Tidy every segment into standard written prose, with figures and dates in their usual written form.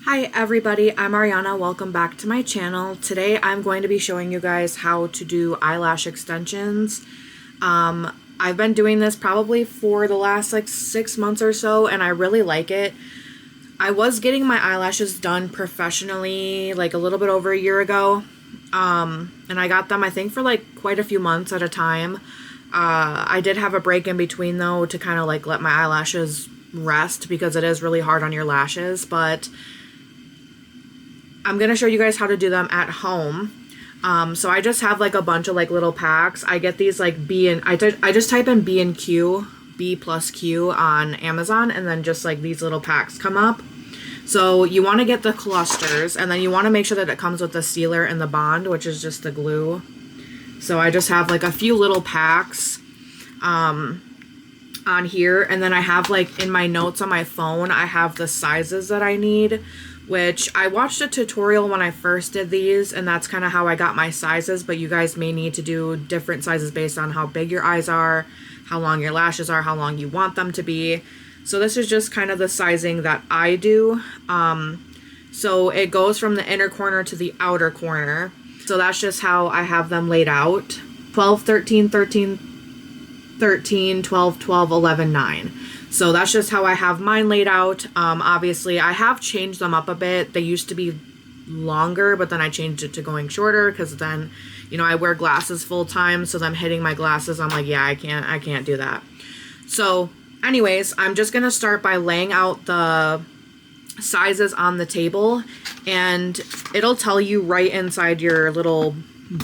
Hi everybody, I'm Ariana. Welcome back to my channel. Today I'm going to be showing you guys how to do eyelash extensions. I've been doing this probably for the last 6 months or so, and I really like it. I was getting my eyelashes done professionally a little bit over a year ago, and I got them I think for quite a few months at a time. I did have a break in between though to kind of let my eyelashes rest because it is really hard on your lashes, but I'm going to show you guys how to do them at home. So I just have a bunch of little packs. I get these I just type in B&Q, B+Q on Amazon, and then just these little packs come up. So you want to get the clusters, and then you want to make sure that it comes with the sealer and the bond, which is just the glue. So I just have a few little packs on here, and then I have in my notes on my phone, I have the sizes that I need, which I watched a tutorial when I first did these, and that's kind of how I got my sizes, but you guys may need to do different sizes based on how big your eyes are, how long your lashes are, how long you want them to be. So this is just kind of the sizing that I do. So it goes from the inner corner to the outer corner. So that's just how I have them laid out. 12, 13, 13, 13, 12, 12, 11, 9. So that's just how I have mine laid out. Obviously, I have changed them up a bit. They used to be longer, but then I changed it to going shorter because then, I wear glasses full time. So them hitting my glasses, I'm like, yeah, I can't do that. So anyways, I'm just going to start by laying out the sizes on the table, and it'll tell you right inside your little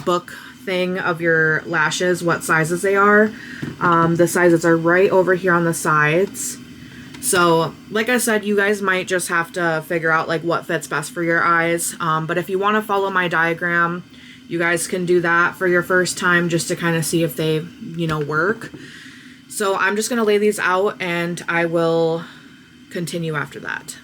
book thing of your lashes what sizes they are. The sizes are right over here on the sides. So like I said, you guys might just have to figure out what fits best for your eyes, but if you want to follow my diagram, you guys can do that for your first time just to kind of see if they work. So I'm just going to lay these out and I will continue after that.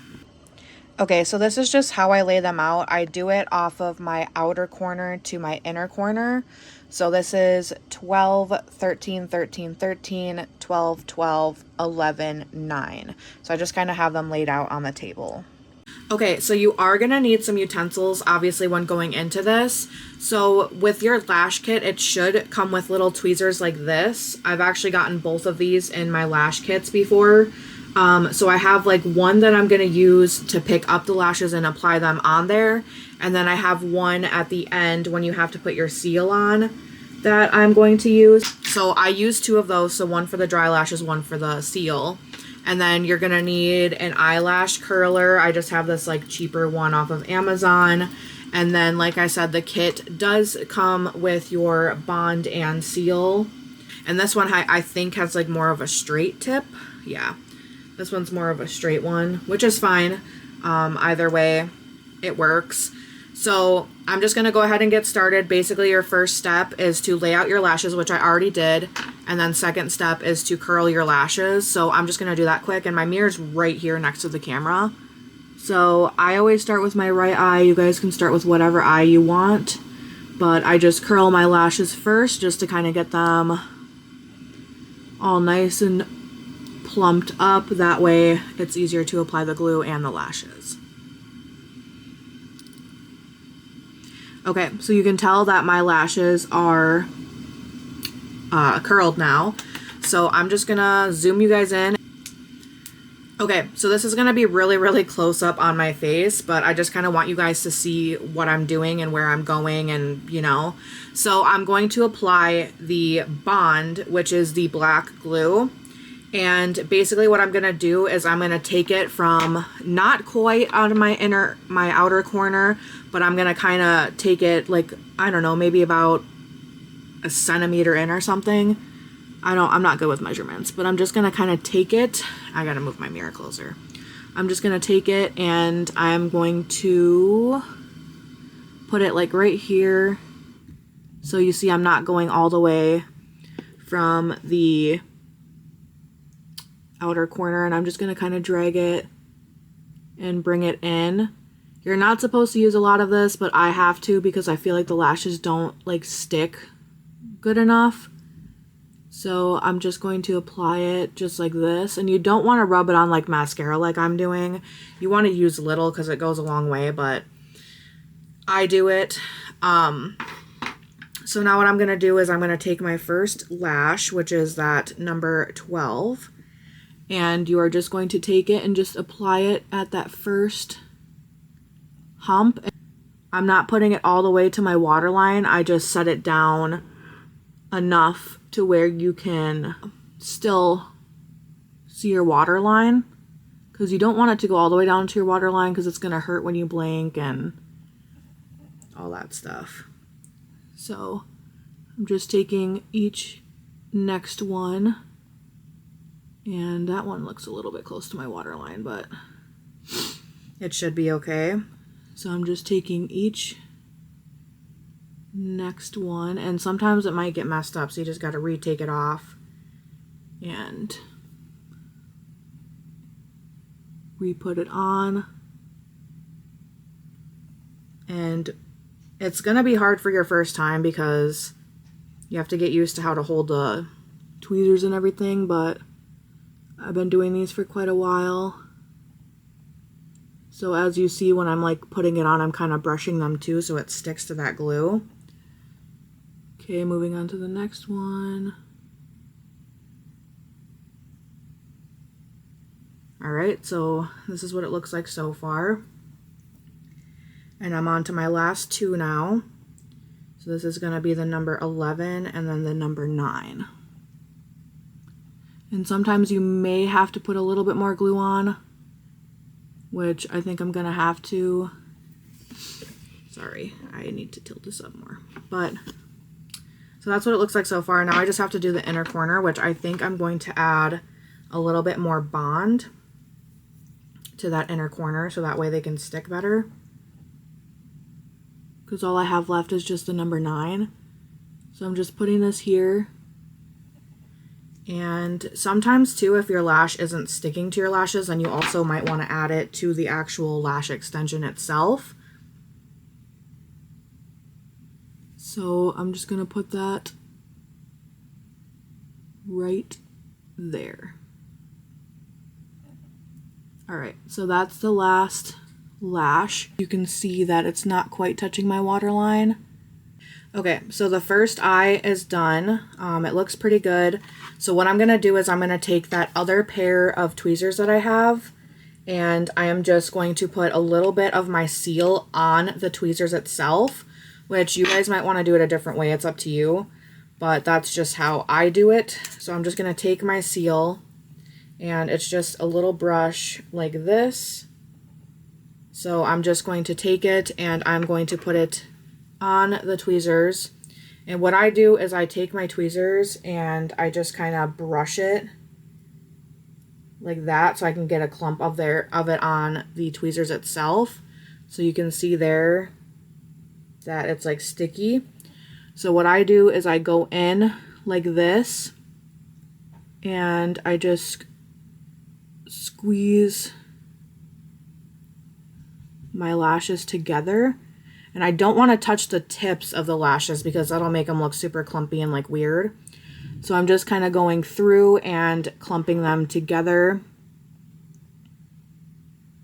Okay, so this is just how I lay them out. I do it off of my outer corner to my inner corner. So this is 12, 13, 13, 13, 12, 12, 11, 9. So I just kind of have them laid out on the table. Okay, so you are going to need some utensils, obviously, when going into this. So with your lash kit, it should come with little tweezers like this. I've actually gotten both of these in my lash kits before. So I have one that I'm going to use to pick up the lashes and apply them on there. And then I have one at the end when you have to put your seal on that I'm going to use. So I use two of those. So one for the dry lashes, one for the seal. And then you're going to need an eyelash curler. I just have this cheaper one off of Amazon. And then, like I said, the kit does come with your bond and seal. And this one I think has more of a straight tip. Yeah. This one's more of a straight one, which is fine. Either way, it works. So I'm just going to go ahead and get started. Basically, your first step is to lay out your lashes, which I already did. And then second step is to curl your lashes. So I'm just going to do that quick. And my mirror's right here next to the camera. So I always start with my right eye. You guys can start with whatever eye you want. But I just curl my lashes first just to kind of get them all nice and plumped up. That way it's easier to apply the glue and the lashes. Okay, so you can tell that my lashes are curled now. So I'm just gonna zoom you guys in. Okay, so this is gonna be really, really close up on my face, but I just kind of want you guys to see what I'm doing and where I'm going and, So I'm going to apply the bond, which is the black glue. And basically what I'm going to do is I'm going to take it from not quite out of my outer corner, but I'm going to kind of take it I don't know, maybe about a centimeter in or something. I'm not good with measurements, but I'm just going to kind of take it. I got to move my mirror closer. I'm just going to take it and I'm going to put it right here. So you see I'm not going all the way from the outer corner, and I'm just going to kind of drag it and bring it in. You're not supposed to use a lot of this, but I have to because I feel like the lashes don't stick good enough. So I'm just going to apply it just like this. And you don't want to rub it on like mascara like I'm doing. You want to use little because it goes a long way, but I do it. So now what I'm going to do is I'm going to take my first lash, which is that number 12. And you are just going to take it and just apply it at that first hump. I'm not putting it all the way to my waterline. I just set it down enough to where you can still see your waterline, because you don't want it to go all the way down to your waterline because it's going to hurt when you blink and all that stuff. So I'm just taking each next one, and that one looks a little bit close to my waterline, but it should be okay. So I'm just taking each next one, and sometimes it might get messed up, so you just got to retake it off and re-put it on. And it's gonna be hard for your first time because you have to get used to how to hold the tweezers and everything, but I've been doing these for quite a while. So as you see, when I'm like putting it on, I'm kind of brushing them too so it sticks to that glue. Okay, moving on to the next one. Alright, so this is what it looks like so far. And I'm on to my last two now. So this is going to be the number 11 and then the number 9. And sometimes you may have to put a little bit more glue on, which I think I'm going to have to. Sorry, I need to tilt this up more. But so that's what it looks like so far. Now I just have to do the inner corner, which I think I'm going to add a little bit more bond to that inner corner so that way they can stick better. Because all I have left is just the number 9. So I'm just putting this here. And sometimes too, if your lash isn't sticking to your lashes, then you also might want to add it to the actual lash extension itself. So I'm just going to put that right there. Alright, so that's the last lash. You can see that it's not quite touching my waterline. Okay, so the first eye is done. It looks pretty good. So what I'm going to do is I'm going to take that other pair of tweezers that I have, and I am just going to put a little bit of my seal on the tweezers itself, which you guys might want to do it a different way. It's up to you, but that's just how I do it. So I'm just going to take my seal, and it's just a little brush like this. So I'm just going to take it and I'm going to put it on the tweezers. And what I do is I take my tweezers and I just kind of brush it like that so I can get a clump of it on the tweezers itself. So you can see there that it's like sticky. So what I do is I go in like this and I just squeeze my lashes together. And I don't want to touch the tips of the lashes because that'll make them look super clumpy and like weird. So I'm just kind of going through and clumping them together.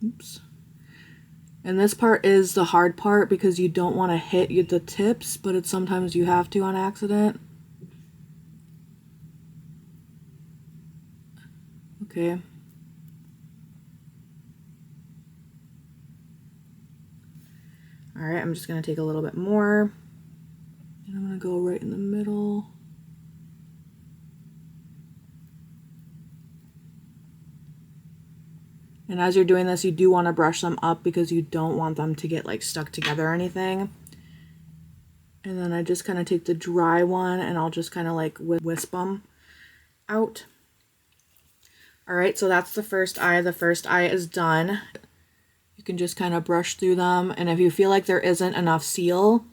Oops. And this part is the hard part because you don't want to hit the tips, but it's sometimes you have to on accident. Okay. Alright, I'm just going to take a little bit more. And I'm going to go right in the middle. And as you're doing this, you do want to brush them up because you don't want them to get like stuck together or anything. And then I just kind of take the dry one and I'll just kind of like wisp them out. Alright, so that's the first eye. The first eye is done. You can just kind of brush through them, and if you feel like there isn't enough seal,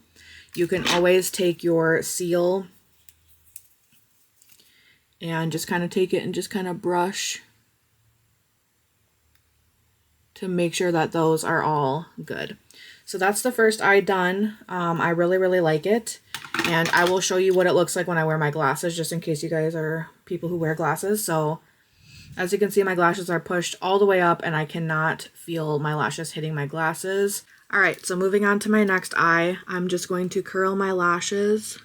you can always take your seal and just kind of take it and just kind of brush to make sure that those are all good. So that's the first eye done. I really, really like it. And I will show you what it looks like when I wear my glasses, just in case you guys are people who wear glasses. So as you can see, my lashes are pushed all the way up and I cannot feel my lashes hitting my glasses. All right, so moving on to my next eye, I'm just going to curl my lashes.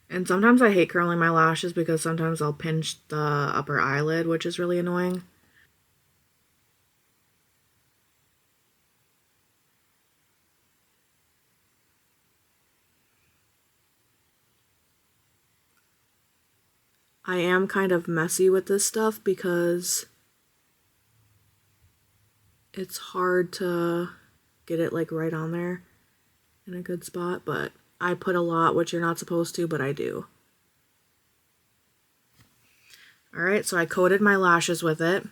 And sometimes I hate curling my lashes because sometimes I'll pinch the upper eyelid, which is really annoying. I am kind of messy with this stuff because it's hard to get it like right on there in a good spot, but I put a lot, which you're not supposed to, but I do. All right, so I coated my lashes with it.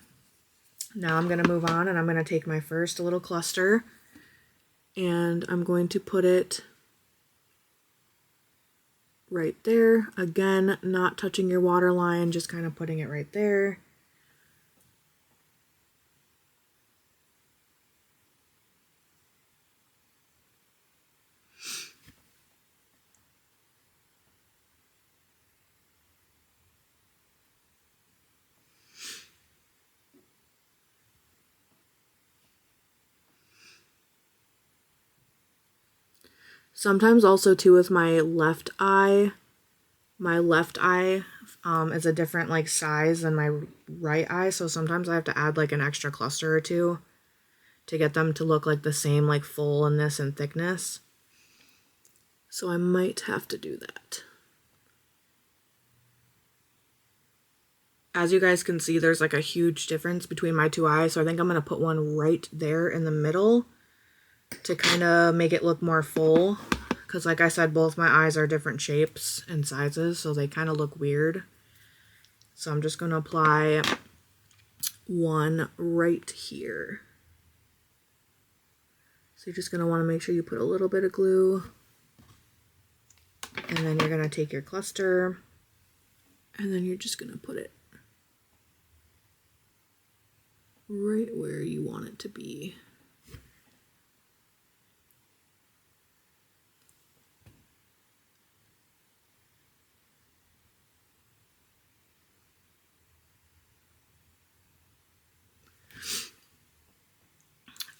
Now I'm going to move on and I'm going to take my first little cluster and I'm going to put it right there. Again, not touching your waterline, just kind of putting it right there. Sometimes also too with my left eye is a different like size than my right eye, so sometimes I have to add like an extra cluster or two to get them to look like the same like fullness and thickness. So I might have to do that. As you guys can see, there's like a huge difference between my two eyes, so I think I'm going to put one right there in the middle to kind of make it look more full, because like I said, both my eyes are different shapes and sizes, so they kind of look weird. So I'm just going to apply one right here. So you're just going to want to make sure you put a little bit of glue, and then you're going to take your cluster and then you're just going to put it right where you want it to be.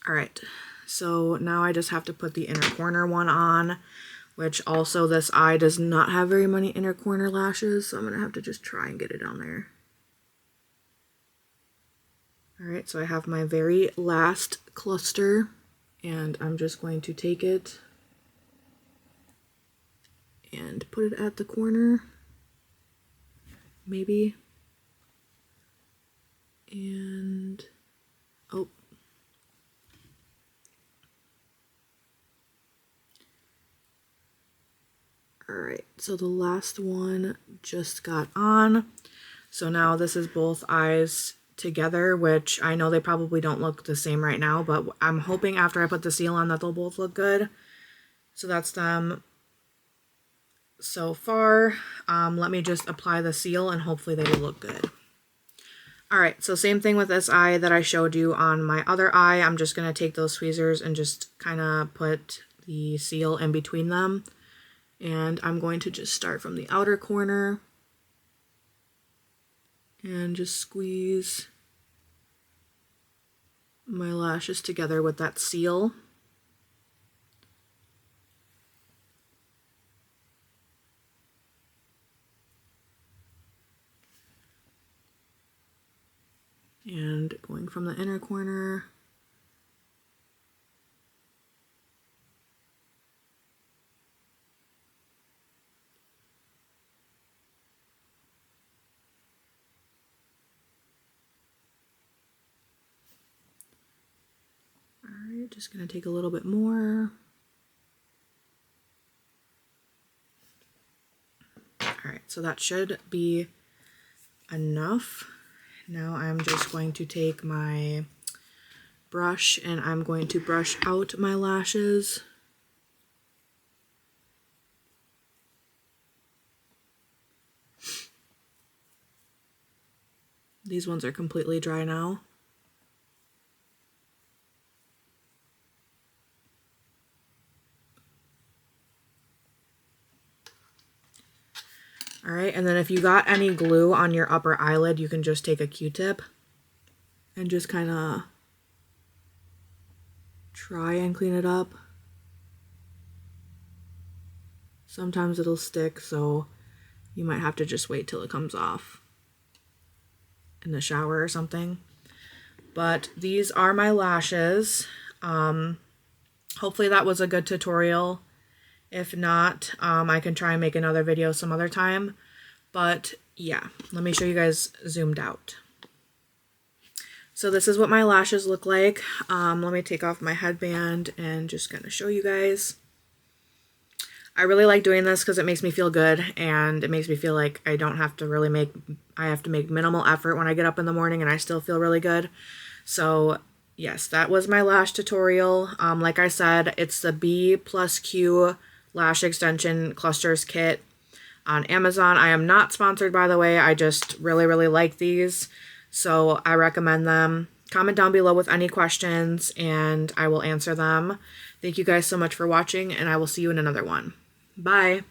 All right, so now I just have to put the inner corner one on, which also this eye does not have very many inner corner lashes, so I'm gonna have to just try and get it on there. All right, so I have my very last cluster, and I'm just going to take it and put it at the corner, maybe, and, oh. All right, so the last one just got on. So now this is both eyes together, which I know they probably don't look the same right now, but I'm hoping after I put the seal on that they'll both look good. So that's them so far. Let me just apply the seal and hopefully they will look good. All right, so same thing with this eye that I showed you on my other eye. I'm just gonna take those tweezers and just kind of put the seal in between them. And I'm going to just start from the outer corner and just squeeze my lashes together with that seal. And going from the inner corner. Alright, just gonna take a little bit more. Alright, so that should be enough. Now I'm just going to take my brush and I'm going to brush out my lashes. These ones are completely dry now. All right, and then if you got any glue on your upper eyelid, you can just take a Q-tip and just kind of try and clean it up. Sometimes it'll stick, so you might have to just wait till it comes off in the shower or something. But these are my lashes. Hopefully that was a good tutorial. If not, I can try and make another video some other time. But yeah, let me show you guys zoomed out. So this is what my lashes look like. Let me take off my headband and just kind of show you guys. I really like doing this because it makes me feel good, and it makes me feel like I don't have to really I have to make minimal effort when I get up in the morning, and I still feel really good. So yes, that was my lash tutorial. Like I said, it's the B+Q lash extension clusters kit on Amazon. I am not sponsored, by the way. I just really, really like these, so I recommend them. Comment down below with any questions, and I will answer them. Thank you guys so much for watching, and I will see you in another one. Bye.